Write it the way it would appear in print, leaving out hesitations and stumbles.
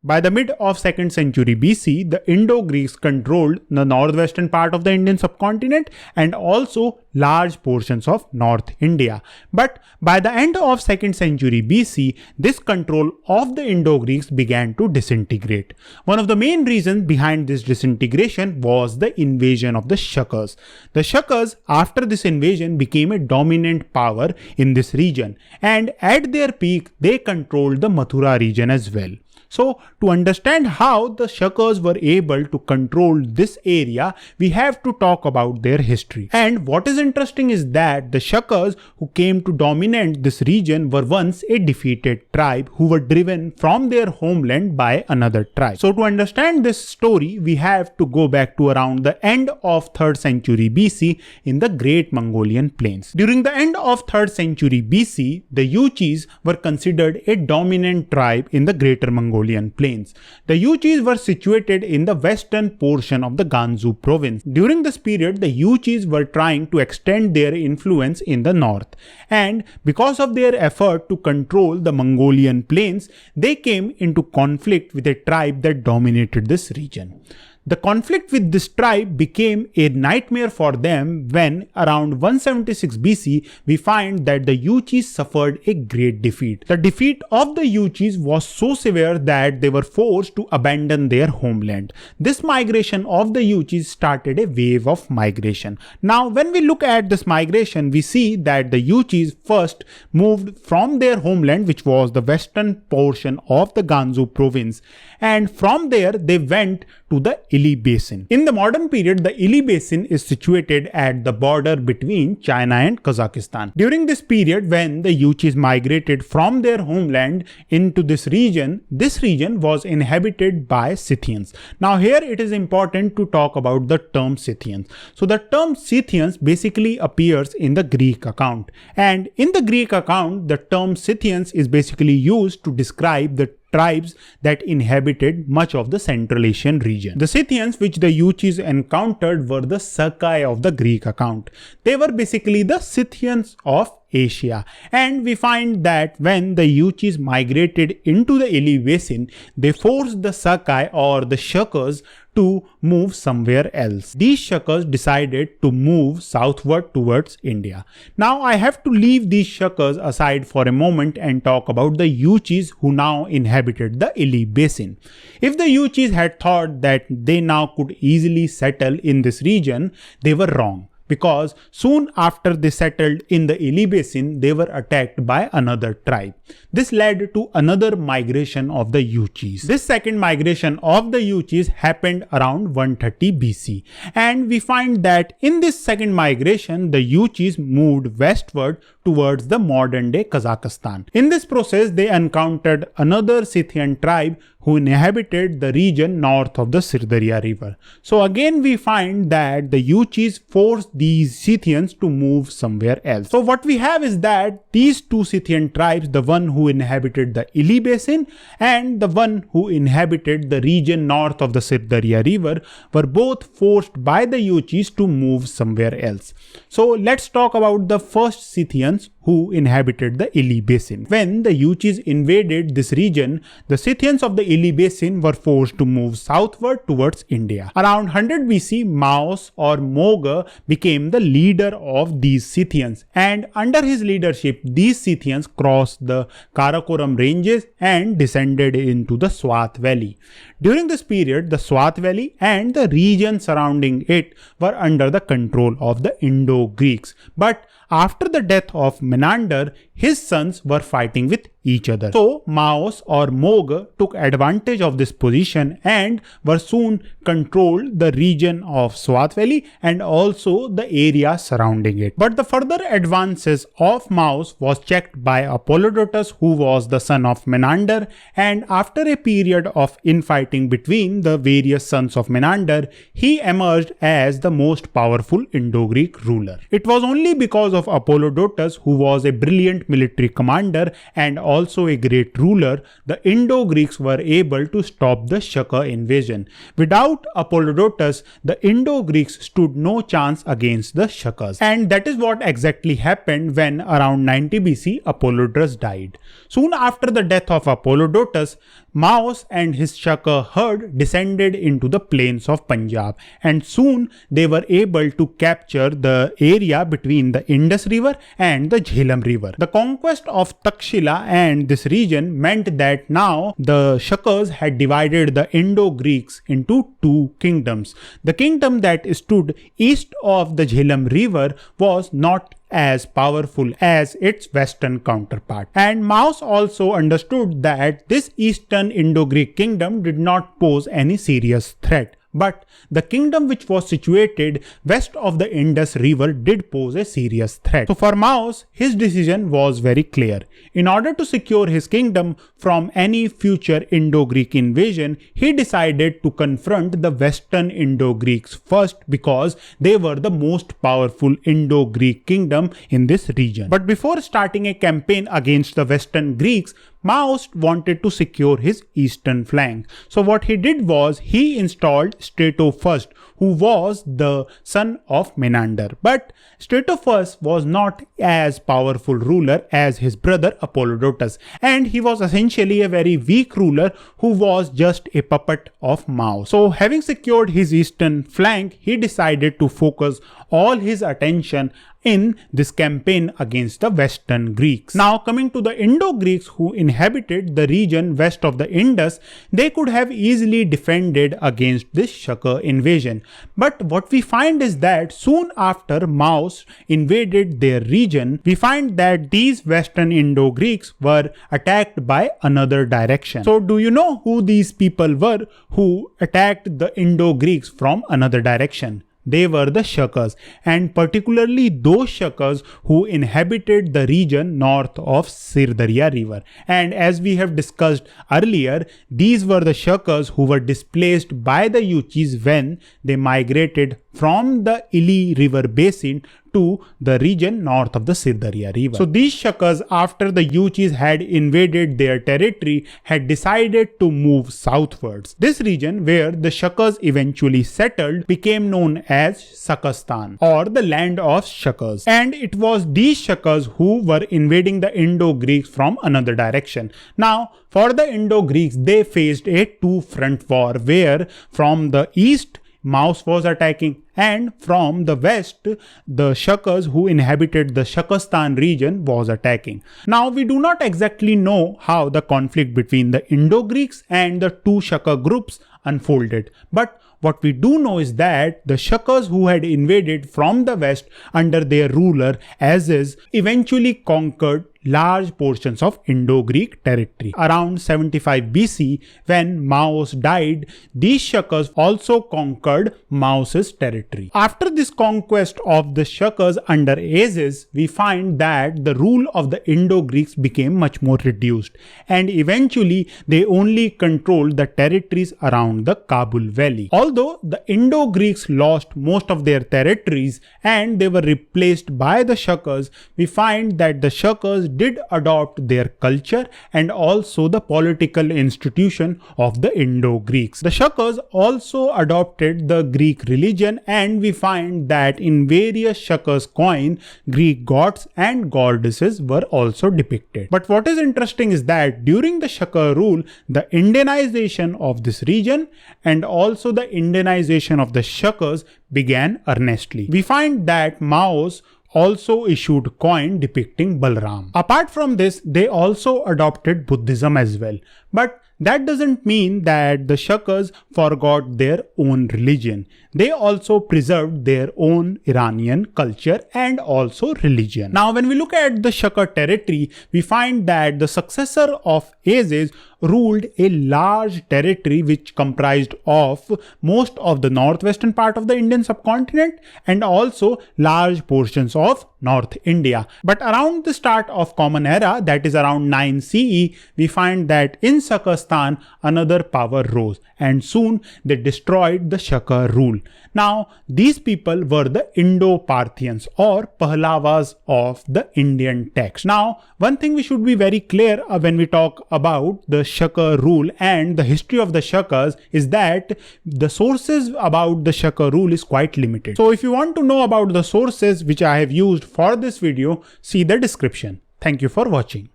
By the mid of 2nd century BC, the Indo-Greeks controlled the northwestern part of the Indian subcontinent and also large portions of North India. But by the end of 2nd century BC, this control of the Indo-Greeks began to disintegrate. One of the main reasons behind this disintegration was the invasion of the Shakas. The Shakas, after this invasion, became a dominant power in this region, and at their peak, they controlled the Mathura region as well. So, to understand how the Shuckers were able to control this area, we have to talk about their history. And what is interesting is that the Shuckers who came to dominate this region were once a defeated tribe who were driven from their homeland by another tribe. So, to understand this story, we have to go back to around the end of 3rd century BC in the Great Mongolian Plains. During the end of 3rd century BC, the Yuchis were considered a dominant tribe in the Greater Mongolian Plains. The Yuchis were situated in the western portion of the Gansu province. During this period, the Yuchis were trying to extend their influence in the north, and because of their effort to control the Mongolian plains, they came into conflict with a tribe that dominated this region. The conflict with this tribe became a nightmare for them when, around 176 BC, we find that the Yuchis suffered a great defeat. The defeat of the Yuchis was so severe that they were forced to abandon their homeland. This migration of the Yuchis started a wave of migration. Now, when we look at this migration, we see that the Yuchis first moved from their homeland, which was the western portion of the Gansu province, and from there they went to the Ili Basin. In the modern period, the Ili Basin is situated at the border between China and Kazakhstan. During this period, when the Yuchis migrated from their homeland into this region was inhabited by Scythians. Now here it is important to talk about the term Scythians. So the term Scythians basically appears in the Greek account, and in the Greek account, the term Scythians is basically used to describe the tribes that inhabited much of the Central Asian region. The Scythians which the Yuchis encountered were the Sakai of the Greek account. They were basically the Scythians of Asia, and we find that when the Yuchis migrated into the Ili Basin, they forced the Sakai or the Shuckers to move somewhere else. These Shuckers decided to move southward towards India. Now I have to leave these Shuckers aside for a moment and talk about the Yuchis who now inhabited the Ili Basin. If the Yuchis had thought that they now could easily settle in this region, they were wrong, because soon after they settled in the Ili Basin, they were attacked by another tribe. This led to another migration of the Yuchis. This second migration of the Yuchis happened around 130 BC, and we find that in this second migration, the Yuchis moved westward towards the modern-day Kazakhstan. In this process, they encountered another Scythian tribe who inhabited the region north of the Sirdarya river. So again we find that the Yuchis forced these Scythians to move somewhere else. So what we have is that these two Scythian tribes, the one who inhabited the Ili Basin and the one who inhabited the region north of the Sirdarya river, were both forced by the Yuchis to move somewhere else. So let's talk about the first Scythians who inhabited the Ili Basin. When the Yuchis invaded this region, the Scythians of the Ili Basin were forced to move southward towards India. Around 100 BC, Maos or Moga became the leader of these Scythians, and under his leadership, these Scythians crossed the Karakoram ranges and descended into the Swat Valley. During this period, the Swat Valley and the region surrounding it were under the control of the Indo-Greeks. But after the death of Menander, his sons were fighting with each other. So Maos or Mog took advantage of this position and were soon controlled the region of Swat Valley and also the area surrounding it. But the further advances of Maos was checked by Apollodotus, who was the son of Menander, and after a period of infighting between the various sons of Menander, he emerged as the most powerful Indo-Greek ruler. It was only because of Apollodotus, who was a brilliant military commander and also a great ruler, the Indo-Greeks were able to stop the Shaka invasion. Without Apollodotus, the Indo-Greeks stood no chance against the Shakas. And that is what exactly happened when around 90 BC Apollodotus died. Soon after the death of Apollodotus, Maos and his Shaka herd descended into the plains of Punjab, and soon they were able to capture the area between the Indus River and the Jhelum River. The conquest of Takshila and this region meant that now the Shuckers had divided the Indo-Greeks into two kingdoms. The kingdom that stood east of the Jhelum River was not as powerful as its western counterpart. And Maos also understood that this eastern Indo-Greek kingdom did not pose any serious threat. But the kingdom which was situated west of the Indus River did pose a serious threat. So for Maos, his decision was very clear. In order to secure his kingdom from any future Indo-Greek invasion, he decided to confront the western Indo-Greeks first because they were the most powerful Indo-Greek kingdom in this region. But before starting a campaign against the western Greeks, Maos wanted to secure his eastern flank. So what he did was he installed Strato first, who was the son of Menander. But Strato first was not as powerful ruler as his brother Apollodotus, and he was essentially a very weak ruler who was just a puppet of Maos. So having secured his eastern flank, he decided to focus all his attention in this campaign against the western Greeks. Now coming to the Indo-Greeks who inhabited the region west of the Indus, they could have easily defended against this Shaka invasion. But what we find is that soon after Maos invaded their region, we find that these western Indo-Greeks were attacked by another direction. So do you know who these people were who attacked the Indo-Greeks from another direction? They were the Shakas, and particularly those Shakas who inhabited the region north of Sirdarya river. And as we have discussed earlier, these were the Shakas who were displaced by the Uchis when they migrated from the Ili river basin to the region north of the Sirdarya river. So these Shakas, after the Uchis had invaded their territory, had decided to move southwards. This region where the Shakas eventually settled became known as Shakistan, or the land of Shakas. And it was these Shakas who were invading the Indo-Greeks from another direction. Now, for the Indo-Greeks, they faced a two-front war where from the east, Maos was attacking, and from the west, the Shakas who inhabited the Shakistan region was attacking. Now we do not exactly know how the conflict between the Indo-Greeks and the two Shaka groups unfolded, but what we do know is that the Shakas who had invaded from the west under their ruler Aziz eventually conquered large portions of Indo-Greek territory. Around 75 BC, when Maos died, these Shakas also conquered Maos's territory. After this conquest of the Shakas under Aziz, we find that the rule of the Indo-Greeks became much more reduced, and eventually they only controlled the territories around the Kabul Valley. Although the Indo-Greeks lost most of their territories and they were replaced by the Shakas, we find that the Shakas did adopt their culture and also the political institution of the Indo-Greeks. The Shakas also adopted the Greek religion, and we find that in various Shakas coins, Greek gods and goddesses were also depicted. But what is interesting is that during the Shakka rule, the Indianization of this region and also the Indianization of the Shakas began earnestly. We find that Maos also issued coin depicting Balram. Apart from this, they also adopted Buddhism as well. But that doesn't mean that the Shakas forgot their own religion. They also preserved their own Iranian culture and also religion. Now, when we look at the Shaka territory, we find that the successor of Aziz ruled a large territory which comprised of most of the northwestern part of the Indian subcontinent and also large portions of North India. But around the start of Common Era, that is around 9 CE, we find that in Shakistan another power rose, and soon they destroyed the Shaka rule. Now, these people were the Indo-Parthians or Pahlavas of the Indian text. Now, one thing we should be very clear when we talk about the Shaka rule and the history of the Shakas is that the sources about the Shaka rule is quite limited. So if you want to know about the sources which I have used for this video, see the description. Thank you for watching.